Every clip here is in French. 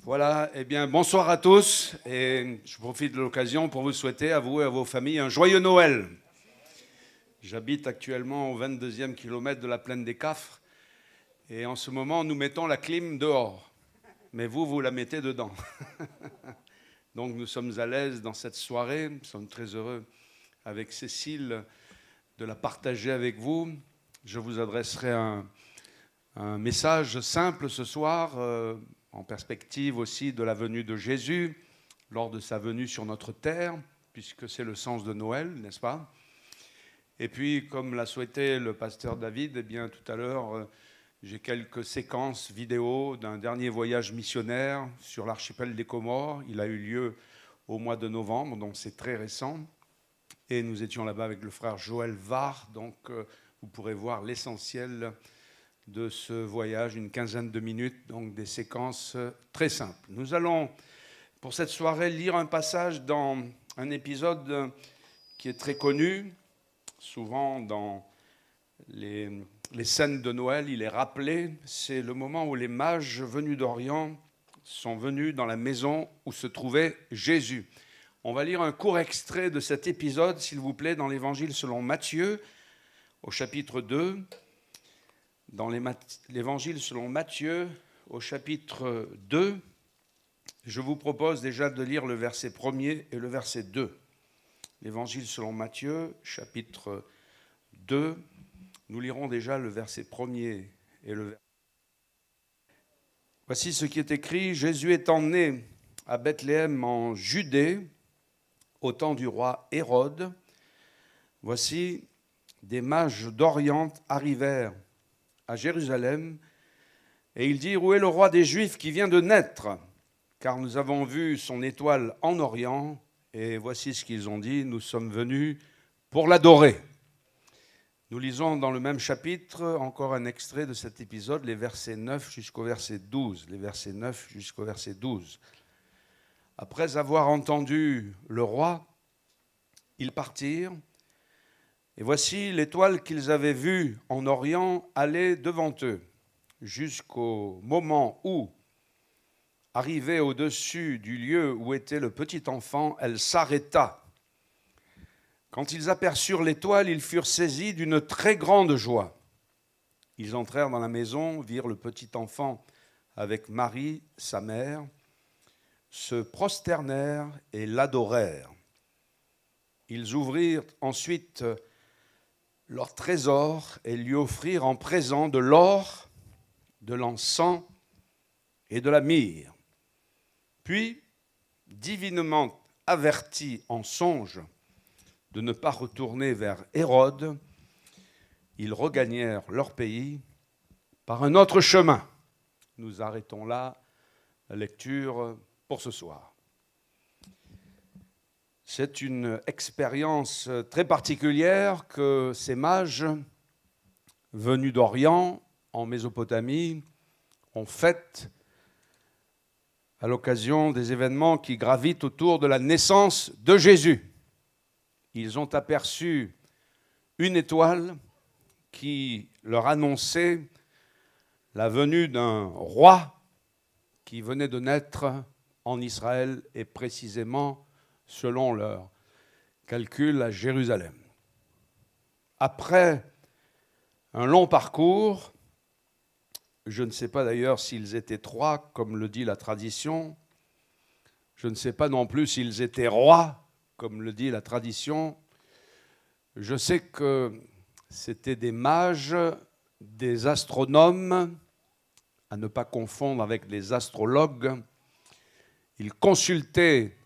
Voilà, eh bien, bonsoir à tous et je profite de l'occasion pour vous souhaiter à vous et à vos familles un joyeux Noël. J'habite actuellement au 22e kilomètre de la plaine des Cafres et en ce moment, nous mettons la clim dehors. Mais vous la mettez dedans. Donc nous sommes à l'aise dans cette soirée, nous sommes très heureux avec Cécile de la partager avec vous. Je vous adresserai un message simple ce soir, en perspective aussi de la venue de Jésus, lors de sa venue sur notre terre, puisque c'est le sens de Noël, n'est-ce pas? Et puis, comme l'a souhaité le pasteur David, eh bien, tout à l'heure, j'ai quelques séquences vidéo d'un dernier voyage missionnaire sur l'archipel des Comores. Il a eu lieu au mois de novembre, donc c'est très récent. Et nous étions là-bas avec le frère Joël Var, donc vous pourrez voir l'essentiel de ce voyage, une quinzaine de minutes, donc des séquences très simples. Nous allons, pour cette soirée, lire un passage dans un épisode qui est très connu. Souvent, dans les scènes de Noël, il est rappelé. C'est le moment où les mages venus d'Orient sont venus dans la maison où se trouvait Jésus. On va lire un court extrait de cet épisode, s'il vous plaît, dans l'Évangile selon Matthieu, au chapitre 2. Dans l'Évangile selon Matthieu, au chapitre 2, je vous propose déjà de lire le verset 1er et le verset 2. L'Évangile selon Matthieu, chapitre 2, nous lirons déjà le verset 1er et le verset 2. Voici ce qui est écrit. Jésus étant né à Bethléem en Judée, au temps du roi Hérode, voici des mages d'Orient arrivèrent à Jérusalem, et ils dirent, où est le roi des Juifs qui vient de naître? Car nous avons vu son étoile en Orient, et voici ce qu'ils ont dit, nous sommes venus pour l'adorer. Nous lisons dans le même chapitre encore un extrait de cet épisode, les versets 9 jusqu'au verset 12. Les versets 9 jusqu'au verset 12. Après avoir entendu le roi, ils partirent. Et voici l'étoile qu'ils avaient vue en Orient aller devant eux, jusqu'au moment où, arrivée au-dessus du lieu où était le petit enfant, elle s'arrêta. Quand ils aperçurent l'étoile, ils furent saisis d'une très grande joie. Ils entrèrent dans la maison, virent le petit enfant avec Marie, sa mère, se prosternèrent et l'adorèrent. Ils ouvrirent ensuite leur trésor et lui offrirent en présent de l'or, de l'encens et de la myrrhe. Puis, divinement avertis en songe de ne pas retourner vers Hérode, ils regagnèrent leur pays par un autre chemin. Nous arrêtons là la lecture pour ce soir. C'est une expérience très particulière que ces mages venus d'Orient, en Mésopotamie, ont faite à l'occasion des événements qui gravitent autour de la naissance de Jésus. Ils ont aperçu une étoile qui leur annonçait la venue d'un roi qui venait de naître en Israël et précisément selon leur calcul, à Jérusalem. Après un long parcours, je ne sais pas d'ailleurs s'ils étaient trois, comme le dit la tradition, je ne sais pas non plus s'ils étaient rois, comme le dit la tradition, je sais que c'était des mages, des astronomes, à ne pas confondre avec les astrologues. Ils consultaient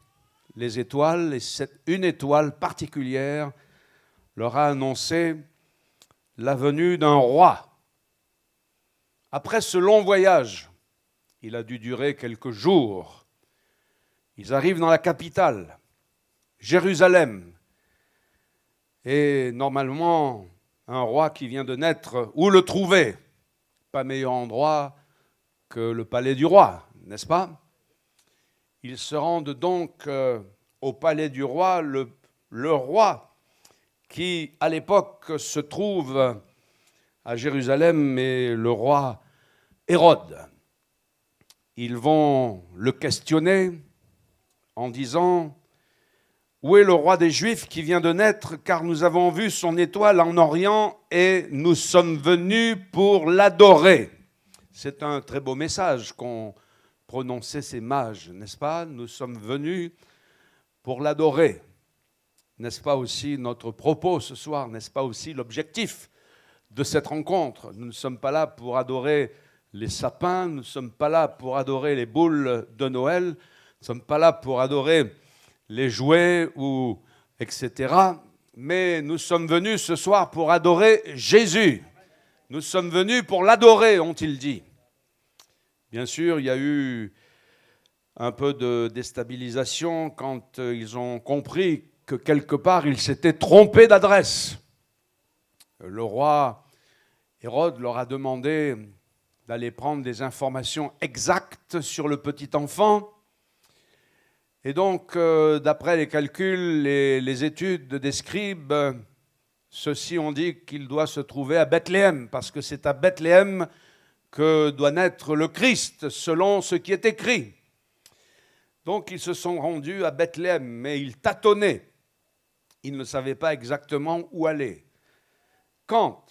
les étoiles, et une étoile particulière leur a annoncé la venue d'un roi. Après ce long voyage, il a dû durer quelques jours, ils arrivent dans la capitale, Jérusalem, et normalement, un roi qui vient de naître, où le trouver? Pas meilleur endroit que le palais du roi, n'est-ce pas? Ils se rendent donc au palais du roi, le roi qui, à l'époque, se trouve à Jérusalem, est le roi Hérode. ils vont le questionner en disant « Où est le roi des Juifs qui vient de naître, car nous avons vu son étoile en Orient et nous sommes venus pour l'adorer. » C'est un très beau message qu'ont prononcé ces mages, n'est-ce pas? Nous sommes venus pour l'adorer. N'est-ce pas aussi notre propos ce soir? N'est-ce pas aussi l'objectif de cette rencontre? Nous ne sommes pas là pour adorer les sapins, nous ne sommes pas là pour adorer les boules de Noël, nous ne sommes pas là pour adorer les jouets, ou etc. Mais nous sommes venus ce soir pour adorer Jésus. Nous sommes venus pour l'adorer, ont-ils dit. Bien sûr, il y a eu un peu de déstabilisation quand ils ont compris que quelque part, ils s'étaient trompés d'adresse. Le roi Hérode leur a demandé d'aller prendre des informations exactes sur le petit enfant. Et donc, d'après les calculs, les études des scribes, ceux-ci ont dit qu'il doit se trouver à Bethléem, parce que c'est à Bethléem que doit naître le Christ, selon ce qui est écrit. Donc, ils se sont rendus à Bethléem, mais ils tâtonnaient. Ils ne savaient pas exactement où aller. Quand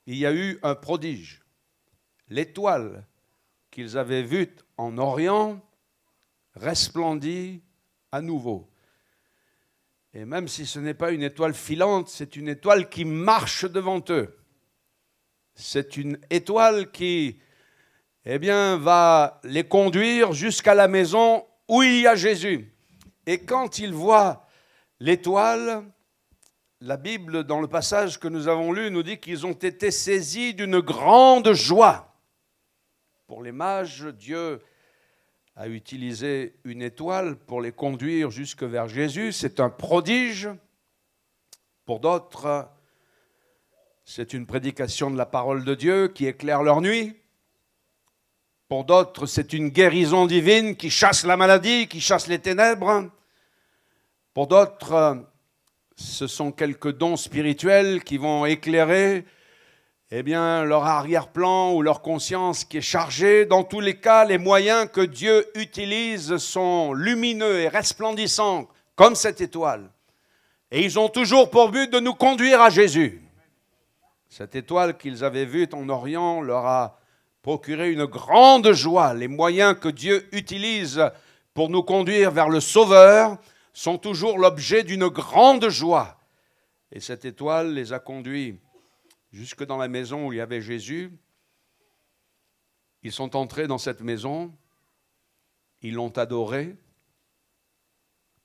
il y a eu un prodige, l'étoile qu'ils avaient vue en Orient resplendit à nouveau. Et même si ce n'est pas une étoile filante, c'est une étoile qui marche devant eux. C'est une étoile qui, va les conduire jusqu'à la maison où il y a Jésus. Et quand ils voient l'étoile, la Bible, dans le passage que nous avons lu, nous dit qu'ils ont été saisis d'une grande joie. Pour les mages, Dieu a utilisé une étoile pour les conduire jusque vers Jésus. C'est un prodige. Pour d'autres, c'est une prédication de la parole de Dieu qui éclaire leur nuit. Pour d'autres, c'est une guérison divine qui chasse la maladie, qui chasse les ténèbres. Pour d'autres, ce sont quelques dons spirituels qui vont éclairer leur arrière-plan ou leur conscience qui est chargée. Dans tous les cas, les moyens que Dieu utilise sont lumineux et resplendissants, comme cette étoile. Et ils ont toujours pour but de nous conduire à Jésus. Cette étoile qu'ils avaient vue en Orient leur a procuré une grande joie. Les moyens que Dieu utilise pour nous conduire vers le Sauveur sont toujours l'objet d'une grande joie. Et cette étoile les a conduits jusque dans la maison où il y avait Jésus. Ils sont entrés dans cette maison, ils l'ont adoré,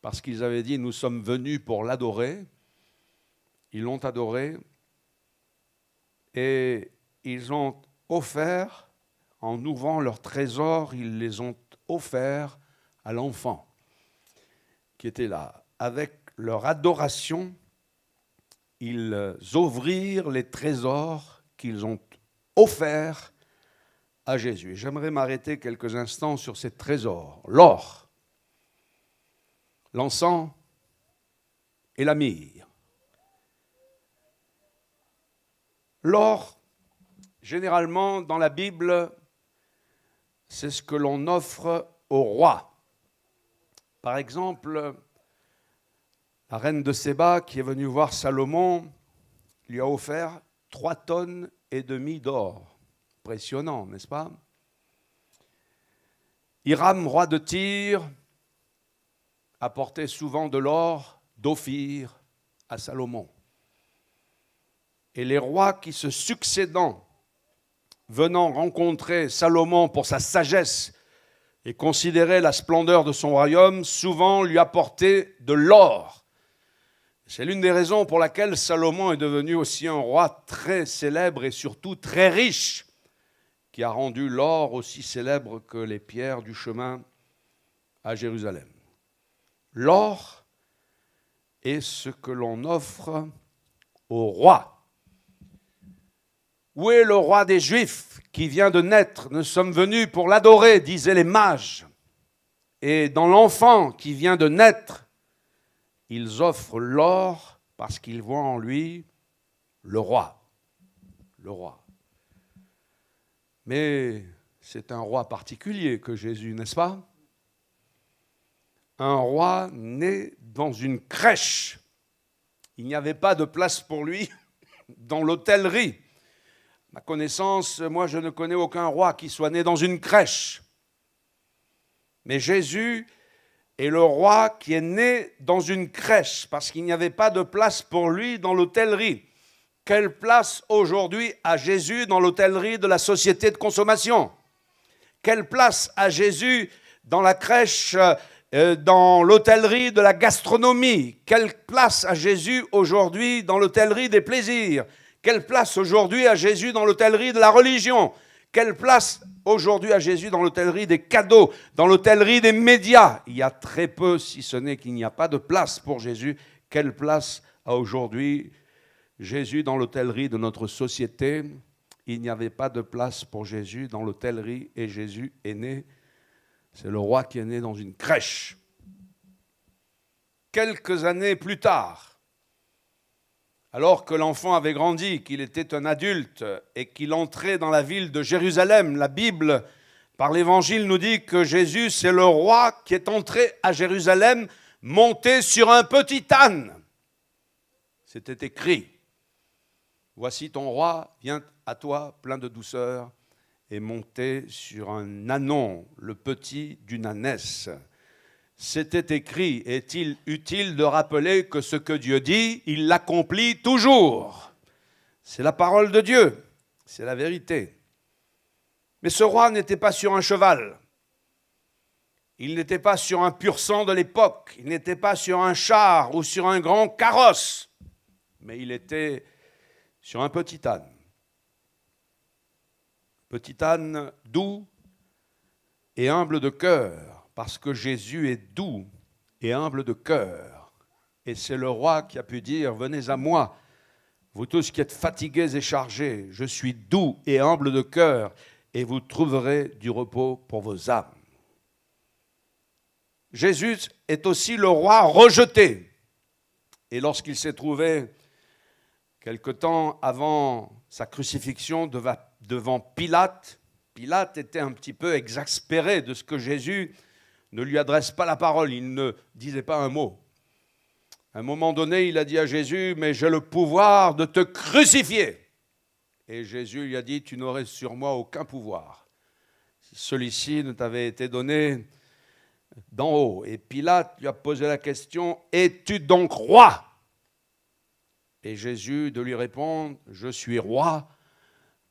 parce qu'ils avaient dit « nous sommes venus pour l'adorer ». Ils l'ont adoré et ils ont offert, en ouvrant leurs trésors, ils les ont offerts à l'enfant qui était là. Avec leur adoration, ils ouvrirent les trésors qu'ils ont offerts à Jésus. Et j'aimerais m'arrêter quelques instants sur ces trésors. L'or, l'encens et la myrrhe. L'or, généralement, dans la Bible, c'est ce que l'on offre au roi. Par exemple, la reine de Séba, qui est venue voir Salomon, lui a offert 3,5 tonnes d'or. Impressionnant, n'est-ce pas? Hiram, roi de Tyr, apportait souvent de l'or d'Ophir à Salomon. Et les rois qui se succédant, venant rencontrer Salomon pour sa sagesse et considéraient la splendeur de son royaume, souvent lui apportaient de l'or. C'est l'une des raisons pour laquelle Salomon est devenu aussi un roi très célèbre et surtout très riche, qui a rendu l'or aussi célèbre que les pierres du chemin à Jérusalem. L'or est ce que l'on offre au roi. Où est le roi des Juifs qui vient de naître? Nous sommes venus pour l'adorer, disaient les mages. Et dans l'enfant qui vient de naître, ils offrent l'or parce qu'ils voient en lui le roi. Le roi. Mais c'est un roi particulier que Jésus, n'est-ce pas? Un roi né dans une crèche. Il n'y avait pas de place pour lui dans l'hôtellerie. À ma connaissance, moi je ne connais aucun roi qui soit né dans une crèche. Mais Jésus est le roi qui est né dans une crèche parce qu'il n'y avait pas de place pour lui dans l'hôtellerie. Quelle place aujourd'hui a Jésus dans l'hôtellerie de la société de consommation? Quelle place a Jésus dans la crèche, dans l'hôtellerie de la gastronomie? Quelle place a Jésus aujourd'hui dans l'hôtellerie des plaisirs? Quelle place aujourd'hui a Jésus dans l'hôtellerie de la religion? Quelle place aujourd'hui a Jésus dans l'hôtellerie des cadeaux, dans l'hôtellerie des médias? Il y a très peu, si ce n'est qu'il n'y a pas de place pour Jésus. Quelle place a aujourd'hui Jésus dans l'hôtellerie de notre société? Il n'y avait pas de place pour Jésus dans l'hôtellerie et Jésus est né. C'est le roi qui est né dans une crèche. Quelques années plus tard, alors que l'enfant avait grandi, qu'il était un adulte et qu'il entrait dans la ville de Jérusalem, la Bible, par l'Évangile, nous dit que Jésus, c'est le roi qui est entré à Jérusalem monté sur un petit âne. C'était écrit. Voici ton roi, vient à toi plein de douceur et monté sur un ânon, le petit d'une ânesse. C'était écrit. Est-il utile de rappeler que ce que Dieu dit, il l'accomplit toujours? C'est la parole de Dieu, c'est la vérité. Mais ce roi n'était pas sur un cheval. Il n'était pas sur un pur sang de l'époque. Il n'était pas sur un char ou sur un grand carrosse. Mais il était sur un petit âne. Petit âne doux et humble de cœur, parce que Jésus est doux et humble de cœur. Et c'est le roi qui a pu dire, venez à moi, vous tous qui êtes fatigués et chargés, je suis doux et humble de cœur, et vous trouverez du repos pour vos âmes. Jésus est aussi le roi rejeté. Et lorsqu'il s'est trouvé quelque temps avant sa crucifixion devant Pilate, Pilate était un petit peu exaspéré de ce que Jésus ne lui adresse pas la parole, il ne disait pas un mot. À un moment donné, il a dit à Jésus, mais j'ai le pouvoir de te crucifier. Et Jésus lui a dit, tu n'aurais sur moi aucun pouvoir. Si celui-ci ne t'avait été donné d'en haut. Et Pilate lui a posé la question, es-tu donc roi? Et Jésus de lui répondre, je suis roi,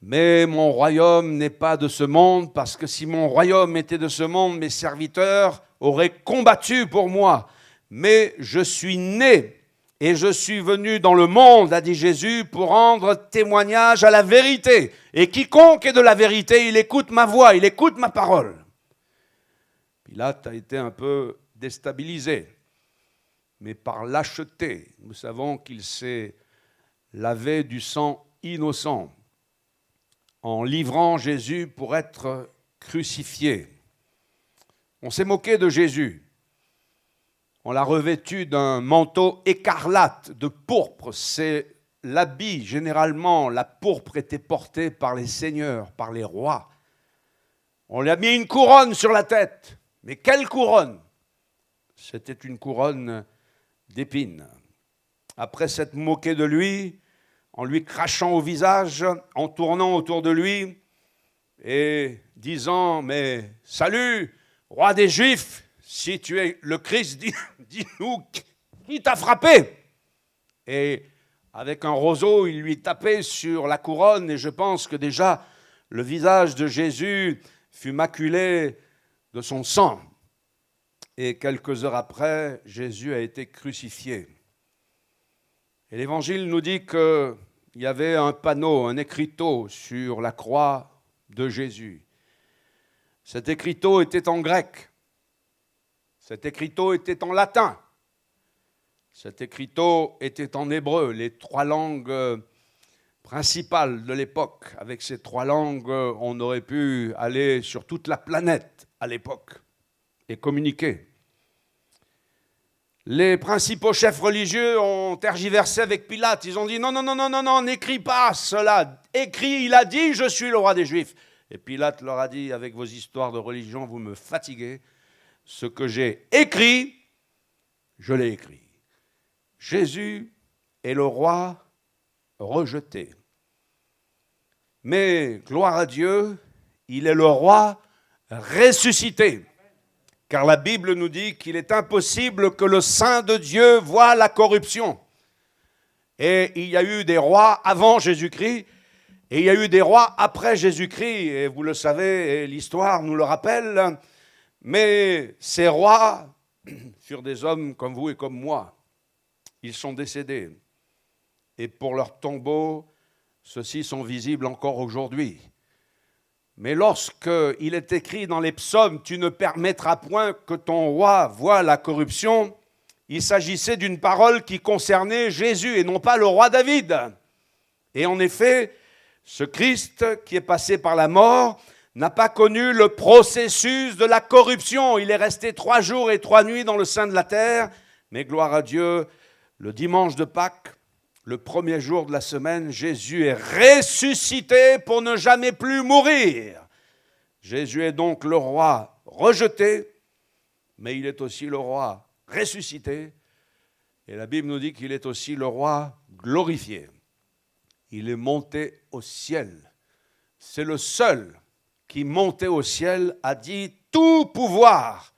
mais mon royaume n'est pas de ce monde, parce que si mon royaume était de ce monde, mes serviteurs auraient combattu pour moi. Mais je suis né et je suis venu dans le monde, a dit Jésus, pour rendre témoignage à la vérité. Et quiconque est de la vérité, il écoute ma voix, il écoute ma parole. Pilate a été un peu déstabilisé, mais par lâcheté, nous savons qu'il s'est lavé du sang innocent en livrant Jésus pour être crucifié. On s'est moqué de Jésus. On l'a revêtu d'un manteau écarlate de pourpre. C'est l'habit, généralement, la pourpre était portée par les seigneurs, par les rois. On lui a mis une couronne sur la tête. Mais quelle couronne? C'était une couronne d'épines. Après s'être moqué de lui, en lui crachant au visage, en tournant autour de lui et disant, mais salut, roi des Juifs, si tu es le Christ, dis-nous, qui t'a frappé? Et avec un roseau, il lui tapait sur la couronne et je pense que déjà le visage de Jésus fut maculé de son sang. Et quelques heures après, Jésus a été crucifié. Et l'Évangile nous dit qu'il y avait un panneau, un écriteau sur la croix de Jésus. Cet écriteau était en grec. Cet écriteau était en latin. Cet écriteau était en hébreu, les trois langues principales de l'époque. Avec ces trois langues, on aurait pu aller sur toute la planète à l'époque et communiquer. Les principaux chefs religieux ont tergiversé avec Pilate. Ils ont dit non, n'écris pas cela. Écris, il a dit, je suis le roi des Juifs. Et Pilate leur a dit, avec vos histoires de religion, vous me fatiguez. Ce que j'ai écrit, je l'ai écrit. Jésus est le roi rejeté. Mais, gloire à Dieu, il est le roi ressuscité. Car la Bible nous dit qu'il est impossible que le Saint de Dieu voie la corruption. Et il y a eu des rois avant Jésus-Christ, et il y a eu des rois après Jésus-Christ, et vous le savez, et l'histoire nous le rappelle, mais ces rois furent des hommes comme vous et comme moi. Ils sont décédés, et pour leurs tombeaux, ceux-ci sont visibles encore aujourd'hui. Mais lorsqu'il est écrit dans les psaumes, tu ne permettras point que ton roi voie la corruption, il s'agissait d'une parole qui concernait Jésus et non pas le roi David. Et en effet, ce Christ qui est passé par la mort n'a pas connu le processus de la corruption. Il est resté 3 jours et 3 nuits dans le sein de la terre, mais gloire à Dieu, le dimanche de Pâques, le premier jour de la semaine, Jésus est ressuscité pour ne jamais plus mourir. Jésus est donc le roi rejeté, mais il est aussi le roi ressuscité. Et la Bible nous dit qu'il est aussi le roi glorifié. Il est monté au ciel. C'est le seul qui, monté au ciel, a dit « Tout pouvoir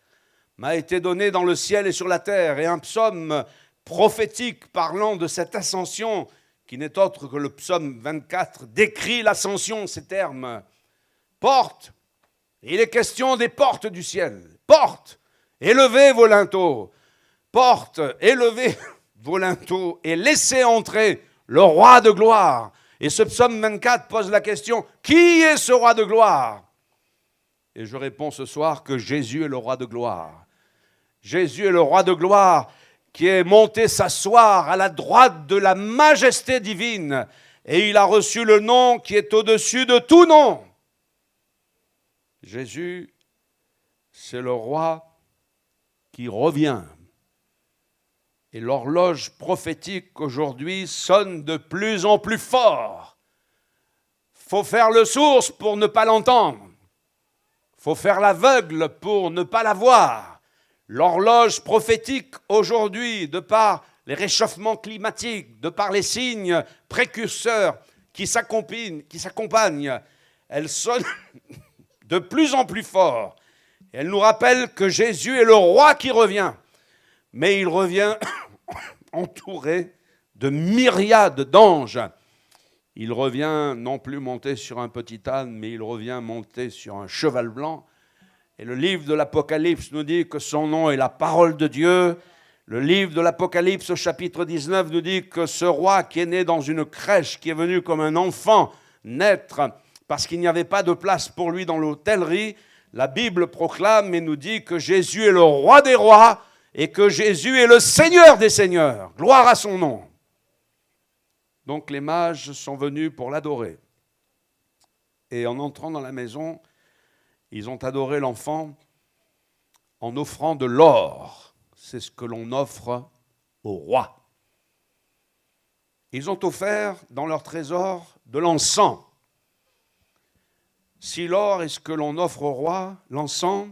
m'a été donné dans le ciel et sur la terre ». Et un psaume prophétique parlant de cette ascension, qui n'est autre que le psaume 24, décrit l'ascension, ces termes. Porte, il est question des portes du ciel. Porte, élevez vos linteaux. Porte, élevez vos linteaux et laissez entrer le roi de gloire. Et ce psaume 24 pose la question, qui est ce roi de gloire? Et je réponds ce soir que Jésus est le roi de gloire. Jésus est le roi de gloire qui est monté s'asseoir à la droite de la majesté divine. Et il a reçu le nom qui est au-dessus de tout nom. Jésus, c'est le roi qui revient. Et l'horloge prophétique aujourd'hui sonne de plus en plus fort. Faut faire le sourd pour ne pas l'entendre. Faut faire l'aveugle pour ne pas la voir. L'horloge prophétique aujourd'hui, de par les réchauffements climatiques, de par les signes précurseurs qui s'accompagnent, elle sonne de plus en plus fort. Elle nous rappelle que Jésus est le roi qui revient. Mais il revient entouré de myriades d'anges. Il revient non plus monté sur un petit âne, mais il revient monté sur un cheval blanc. Et le livre de l'Apocalypse nous dit que son nom est la parole de Dieu. Le livre de l'Apocalypse au chapitre 19 nous dit que ce roi qui est né dans une crèche, qui est venu comme un enfant naître, parce qu'il n'y avait pas de place pour lui dans l'hôtellerie, la Bible proclame et nous dit que Jésus est le roi des rois et que Jésus est le Seigneur des seigneurs. Gloire à son nom. Donc les mages sont venus pour l'adorer. Et en entrant dans la maison, ils ont adoré l'enfant en offrant de l'or. C'est ce que l'on offre au roi. Ils ont offert dans leur trésor de l'encens. Si l'or est ce que l'on offre au roi, l'encens,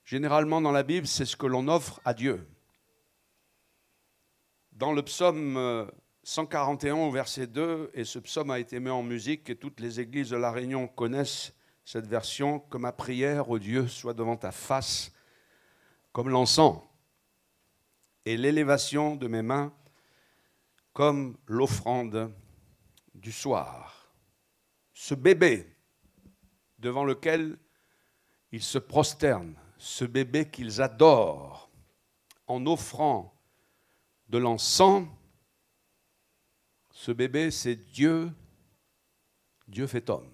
généralement dans la Bible, c'est ce que l'on offre à Dieu. Dans le psaume 141, verset 2, et ce psaume a été mis en musique et toutes les églises de La Réunion connaissent cette version, que ma prière, ô Dieu, soit devant ta face comme l'encens et l'élévation de mes mains comme l'offrande du soir. Ce bébé devant lequel ils se prosternent, ce bébé qu'ils adorent en offrant de l'encens, ce bébé c'est Dieu, Dieu fait homme.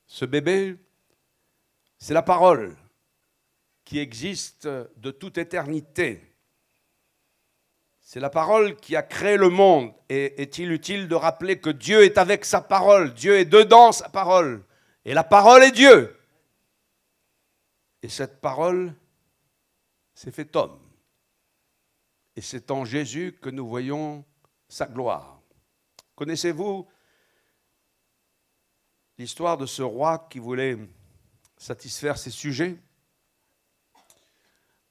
Ce bébé, c'est la parole qui existe de toute éternité. C'est la parole qui a créé le monde. Et est-il utile de rappeler que Dieu est avec sa parole, Dieu est dedans sa parole, et la parole est Dieu. Et cette parole s'est fait homme. Et c'est en Jésus que nous voyons sa gloire. Connaissez-vous l'histoire de ce roi qui voulait satisfaire ses sujets.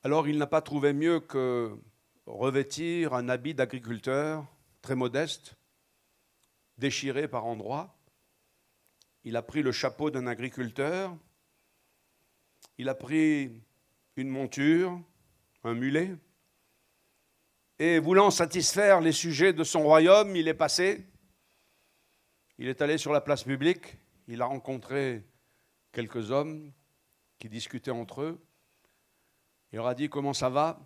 Alors il n'a pas trouvé mieux que revêtir un habit d'agriculteur très modeste, déchiré par endroits. Il a pris le chapeau d'un agriculteur, il a pris une monture, un mulet, et voulant satisfaire les sujets de son royaume, il est passé, il est allé sur la place publique, il a rencontré quelques hommes qui discutaient entre eux, il leur a dit comment ça va,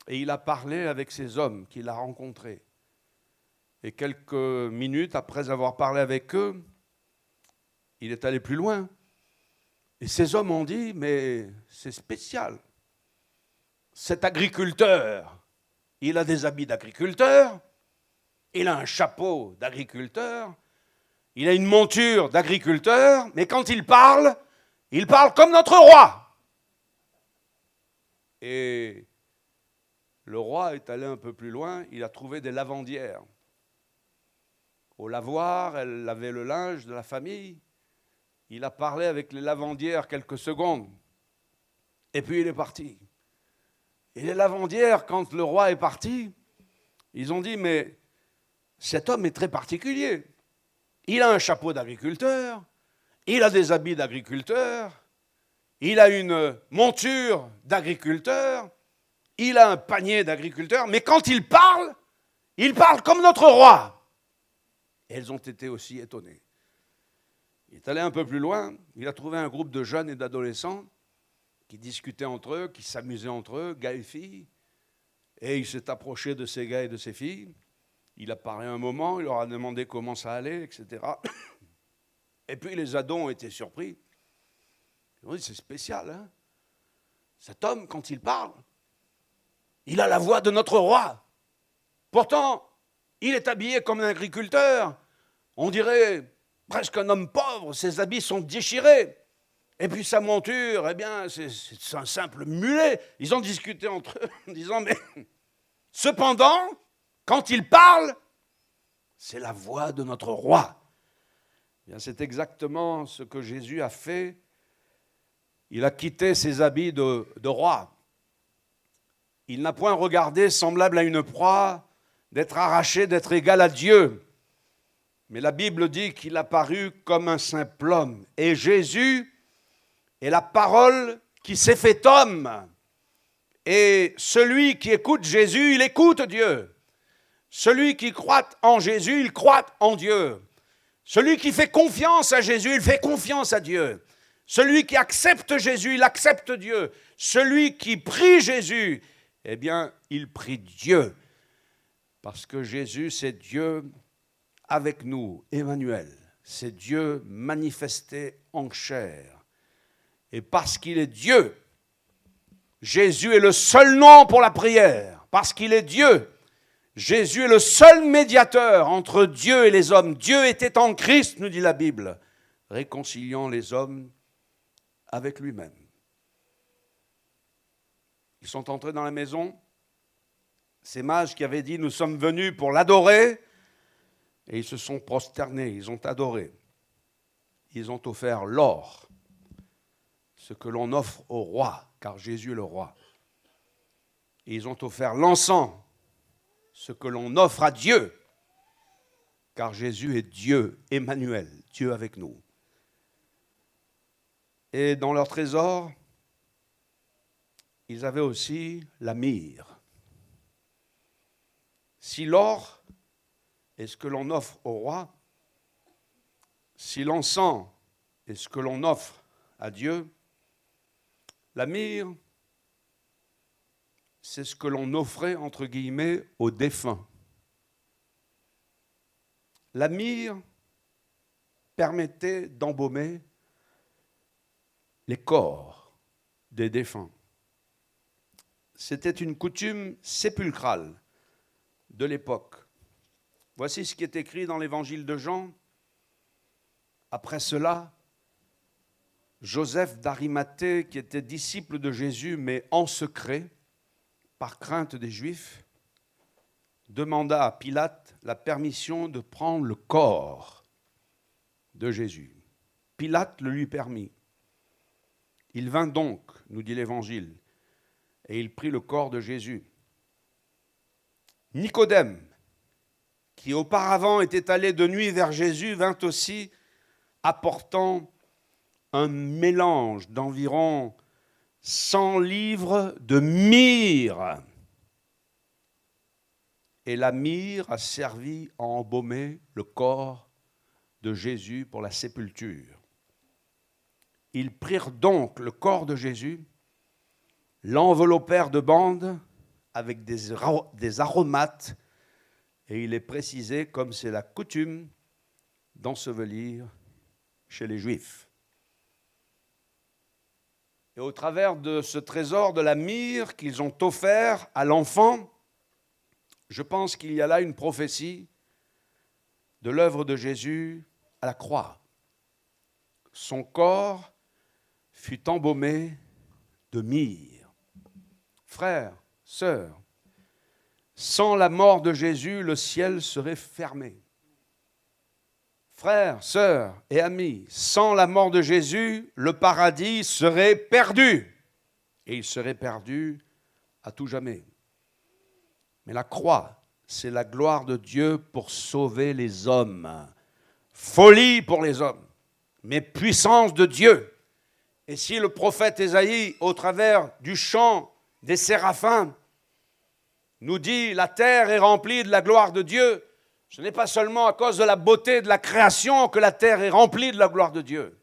et il a parlé avec ces hommes qu'il a rencontrés. Et quelques minutes après avoir parlé avec eux, il est allé plus loin. Et ces hommes ont dit, mais c'est spécial. Cet agriculteur, il a des habits d'agriculteur, il a un chapeau d'agriculteur, il a une monture d'agriculteur, mais quand il parle comme notre roi. Et le roi est allé un peu plus loin, il a trouvé des lavandières. Au lavoir, elle lavait le linge de la famille. Il a parlé avec les lavandières quelques secondes. Et puis il est parti. Et les lavandières, quand le roi est parti, ils ont dit, mais cet homme est très particulier. Il a un chapeau d'agriculteur, il a des habits d'agriculteur, il a une monture d'agriculteur, il a un panier d'agriculteur, mais quand il parle comme notre roi. Et elles ont été aussi étonnées. Il est allé un peu plus loin, il a trouvé un groupe de jeunes et d'adolescents qui discutaient entre eux, qui s'amusaient entre eux, gars et filles, et il s'est approché de ces gars et de ces filles, il a parlé un moment, il leur a demandé comment ça allait, etc. Et puis les ados ont été surpris. Ils ont dit, c'est spécial, hein? Cet homme, quand il parle, il a la voix de notre roi. Pourtant, il est habillé comme un agriculteur. On dirait presque un homme pauvre, ses habits sont déchirés. Et puis sa monture, eh bien, c'est un simple mulet. Ils ont discuté entre eux en disant, mais cependant, quand il parle, c'est la voix de notre roi. Eh bien, c'est exactement ce que Jésus a fait. Il a quitté ses habits de roi. Il n'a point regardé, semblable à une proie, d'être arraché, d'être égal à Dieu. Mais la Bible dit qu'il a paru comme un simple homme. Et Jésus est la parole qui s'est fait homme. Et celui qui écoute Jésus, il écoute Dieu. Celui qui croit en Jésus, il croit en Dieu. Celui qui fait confiance à Jésus, il fait confiance à Dieu. Celui qui accepte Jésus, il accepte Dieu. Celui qui prie Jésus, eh bien, il prie Dieu. Parce que Jésus, c'est Dieu avec nous, Emmanuel. C'est Dieu manifesté en chair. Et parce qu'il est Dieu, Jésus est le seul nom pour la prière. Parce qu'il est Dieu, Jésus est le seul médiateur entre Dieu et les hommes. Dieu était en Christ, nous dit la Bible, réconciliant les hommes avec lui-même. Ils sont entrés dans la maison. Ces mages qui avaient dit « Nous sommes venus pour l'adorer », et ils se sont prosternés, ils ont adoré. Ils ont offert l'or, ce que l'on offre au roi, car Jésus est le roi. Et ils ont offert l'encens, ce que l'on offre à Dieu, car Jésus est Dieu, Emmanuel, Dieu avec nous. Et dans leur trésor, ils avaient aussi la myrrhe. Si l'or est ce que l'on offre au roi, si l'encens est ce que l'on offre à Dieu, la myrrhe, c'est ce que l'on offrait, entre guillemets, aux défunts. La myrrhe permettait d'embaumer les corps des défunts. C'était une coutume sépulcrale de l'époque. Voici ce qui est écrit dans l'évangile de Jean. Après cela, Joseph d'Arimathée, qui était disciple de Jésus, mais en secret, par crainte des Juifs, demanda à Pilate la permission de prendre le corps de Jésus. Pilate le lui permit. Il vint donc, nous dit l'Évangile, et il prit le corps de Jésus. Nicodème, qui auparavant était allé de nuit vers Jésus, vint aussi apportant un mélange d'environ 100 livres de myrrhe. Et la myrrhe a servi à embaumer le corps de Jésus pour la sépulture. Ils prirent donc le corps de Jésus, l'enveloppèrent de bandes avec des aromates, et il est précisé, comme c'est la coutume, d'ensevelir chez les Juifs. Et au travers de ce trésor de la myrrhe qu'ils ont offert à l'enfant, je pense qu'il y a là une prophétie de l'œuvre de Jésus à la croix. Son corps fut embaumé de myrrhe. Frères, sœurs, sans la mort de Jésus, le ciel serait fermé. Frères, sœurs et amis, sans la mort de Jésus, le paradis serait perdu. Et il serait perdu à tout jamais. Mais la croix, c'est la gloire de Dieu pour sauver les hommes. Folie pour les hommes, mais puissance de Dieu. Et si le prophète Ésaïe, au travers du chant des séraphins, nous dit « La terre est remplie de la gloire de Dieu », ce n'est pas seulement à cause de la beauté de la création que la terre est remplie de la gloire de Dieu.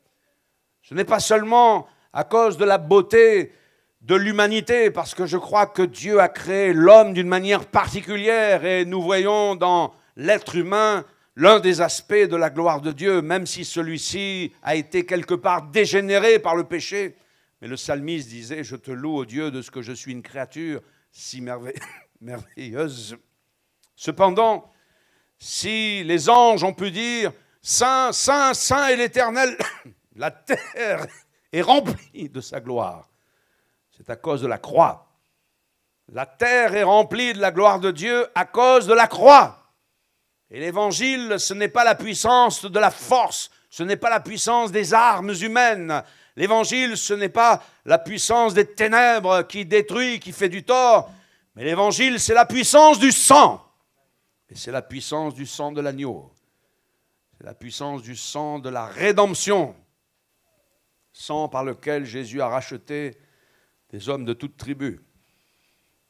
Ce n'est pas seulement à cause de la beauté de l'humanité, parce que je crois que Dieu a créé l'homme d'une manière particulière et nous voyons dans l'être humain l'un des aspects de la gloire de Dieu, même si celui-ci a été quelque part dégénéré par le péché. Mais le psalmiste disait « Je te loue, ô Dieu, de ce que je suis une créature si merveilleuse. » Cependant, si les anges ont pu dire « Saint, Saint, Saint est l'Éternel », la terre est remplie de sa gloire. C'est à cause de la croix. La terre est remplie de la gloire de Dieu à cause de la croix. Et l'évangile, ce n'est pas la puissance de la force, ce n'est pas la puissance des armes humaines. L'évangile, ce n'est pas la puissance des ténèbres qui détruit, qui fait du tort. Mais l'évangile, c'est la puissance du sang. Et c'est la puissance du sang de l'agneau. C'est la puissance du sang de la rédemption. Sang par lequel Jésus a racheté des hommes de toute tribu,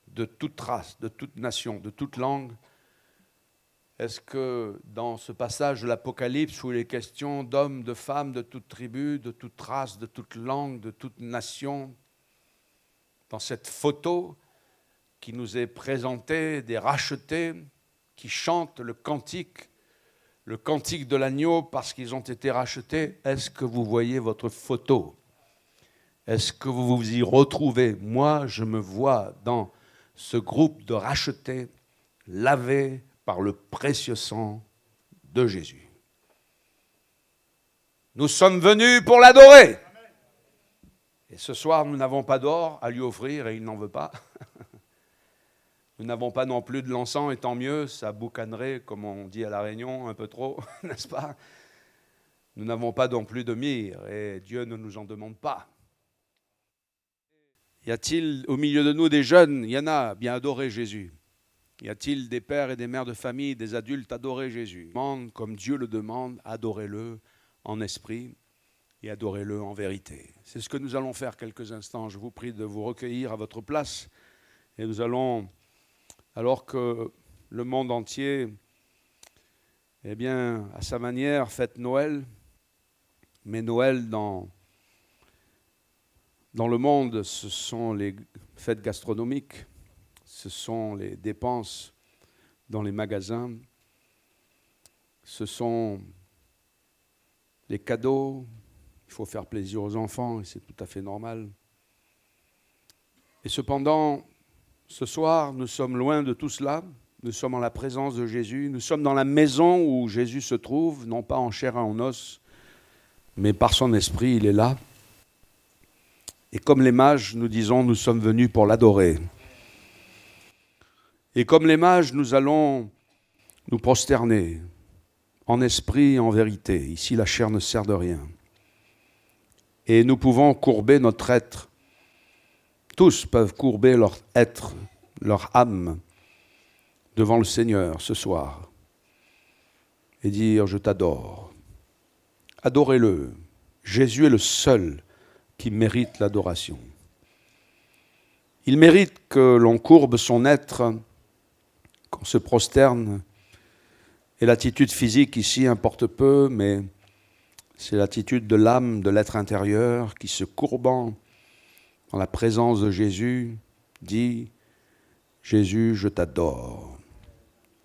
de toute race, de toute nation, de toute langue. Est-ce que dans ce passage de l'Apocalypse où il est question d'hommes, de femmes, de toute tribu, de toute race, de toute langue, de toute nation, dans cette photo qui nous est présentée des rachetés qui chantent le cantique de l'agneau parce qu'ils ont été rachetés, est-ce que vous voyez votre photo? Est-ce que vous vous y retrouvez? Moi, je me vois dans ce groupe de rachetés lavés par le précieux sang de Jésus. Nous sommes venus pour l'adorer. Et ce soir, nous n'avons pas d'or à lui offrir et il n'en veut pas. Nous n'avons pas non plus de l'encens, et tant mieux, ça boucanerait, comme on dit à La Réunion, un peu trop, n'est-ce pas? Nous n'avons pas non plus de myrrhe, et Dieu ne nous en demande pas. Y a-t-il au milieu de nous des jeunes? Il y en a, bien adorer Jésus. Y a-t-il des pères et des mères de famille, des adultes, adorer Jésus? Demande, comme Dieu le demande, adorez-le en esprit et adorez-le en vérité. C'est ce que nous allons faire quelques instants. Je vous prie de vous recueillir à votre place, et nous allons... Alors que le monde entier, eh bien, à sa manière, fête Noël, mais Noël dans le monde, ce sont les fêtes gastronomiques, ce sont les dépenses dans les magasins, ce sont les cadeaux, il faut faire plaisir aux enfants, et c'est tout à fait normal. Et cependant, ce soir, nous sommes loin de tout cela. Nous sommes en la présence de Jésus. Nous sommes dans la maison où Jésus se trouve, non pas en chair et en os, mais par son esprit, il est là. Et comme les mages, nous disons, nous sommes venus pour l'adorer. Et comme les mages, nous allons nous prosterner en esprit et en vérité. Ici, la chair ne sert de rien. Et nous pouvons courber notre être. Tous peuvent courber leur être, leur âme, devant le Seigneur ce soir et dire « Je t'adore ». Adorez-le. Jésus est le seul qui mérite l'adoration. Il mérite que l'on courbe son être, qu'on se prosterne. Et l'attitude physique ici importe peu, mais c'est l'attitude de l'âme, de l'être intérieur qui, se courbant dans la présence de Jésus, dit « Jésus, je t'adore,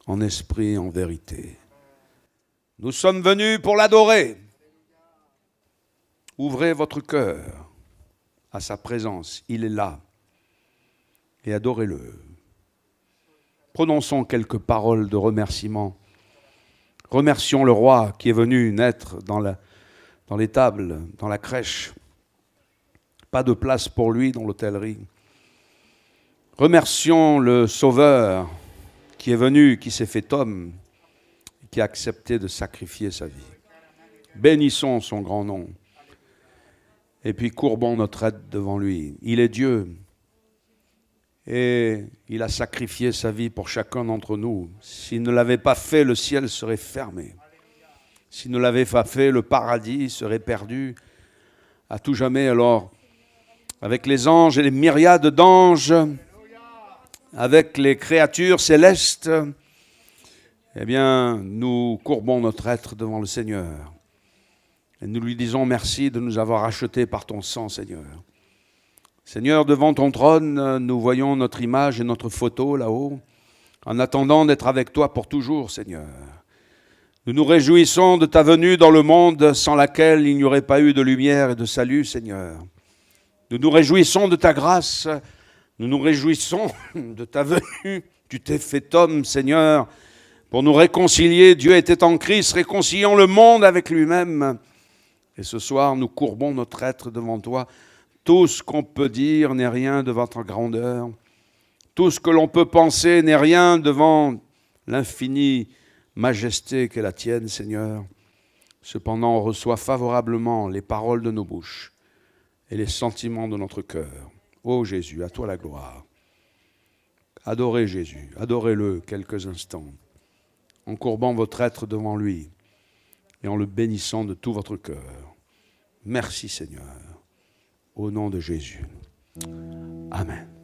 en esprit et en vérité. » Nous sommes venus pour l'adorer. Ouvrez votre cœur à sa présence, il est là, et adorez-le. Prononçons quelques paroles de remerciement. Remercions le roi qui est venu naître dans l'étable, dans la crèche. Pas de place pour lui dans l'hôtellerie. Remercions le Sauveur qui est venu, qui s'est fait homme, qui a accepté de sacrifier sa vie. Bénissons son grand nom. Et puis courbons notre aide devant lui. Il est Dieu. Et il a sacrifié sa vie pour chacun d'entre nous. S'il ne l'avait pas fait, le ciel serait fermé. S'il ne l'avait pas fait, le paradis serait perdu à tout jamais. Alors, avec les anges et les myriades d'anges, avec les créatures célestes, eh bien, nous courbons notre être devant le Seigneur. Et nous lui disons merci de nous avoir rachetés par ton sang, Seigneur. Seigneur, devant ton trône, nous voyons notre image et notre photo là-haut, en attendant d'être avec toi pour toujours, Seigneur. Nous nous réjouissons de ta venue dans le monde sans laquelle il n'y aurait pas eu de lumière et de salut, Seigneur. Nous nous réjouissons de ta grâce, nous nous réjouissons de ta venue. Tu t'es fait homme, Seigneur, pour nous réconcilier. Dieu était en Christ, réconciliant le monde avec lui-même. Et ce soir, nous courbons notre être devant toi. Tout ce qu'on peut dire n'est rien devant ta grandeur. Tout ce que l'on peut penser n'est rien devant l'infinie majesté qu'est la tienne, Seigneur. Cependant, on reçoit favorablement les paroles de nos bouches et les sentiments de notre cœur. Ô Jésus, à toi la gloire. Adorez Jésus, adorez-le quelques instants, en courbant votre être devant lui et en le bénissant de tout votre cœur. Merci Seigneur, au nom de Jésus. Amen.